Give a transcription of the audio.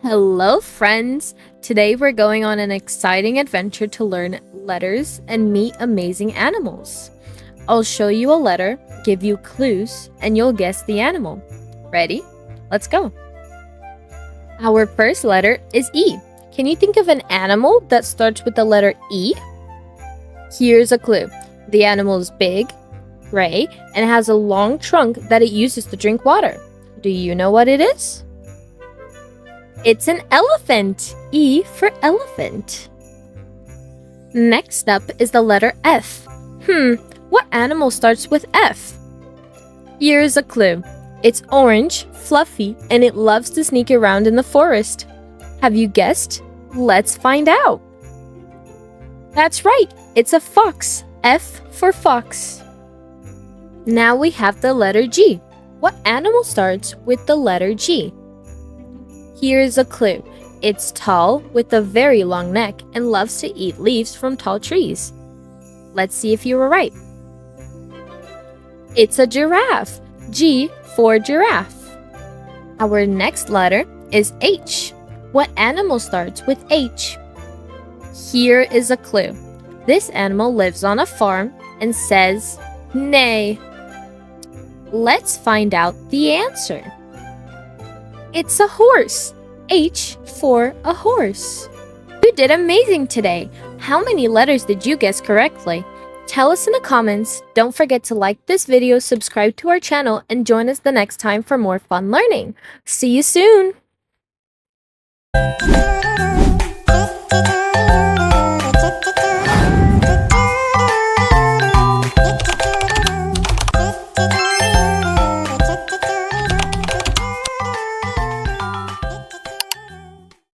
Hello, friends! Today we're going on an exciting adventure to learn letters and meet amazing animals. I'll show you a letter, give you clues, and you'll guess the animal. Ready? Let's go! Our first letter is E. Can you think of an animal that starts with the letter E? Here's a clue. The animal is big, gray, and has a long trunk that it uses to drink water. Do you know what it is? It's an elephant! E for elephant. Next up is the letter F. What animal starts with F? Here's a clue. It's orange, fluffy, and it loves to sneak around in the forest. Have you guessed? Let's find out. That's right, it's a fox. F for fox. Now we have the letter G. What animal starts with the letter G? Here's a clue. It's tall with a very long neck and loves to eat leaves from tall trees. Let's see if you were right. It's a giraffe. G for giraffe. Our next letter is H. What animal starts with H? Here is a clue. This animal lives on a farm and says, "Neigh." Let's find out the answer. It's a horse. H for a horse. You did amazing today. How many letters did you guess correctly? Tell us in the comments. Don't forget to like this video, subscribe to our channel, and join us the next time for more fun learning. See you soon!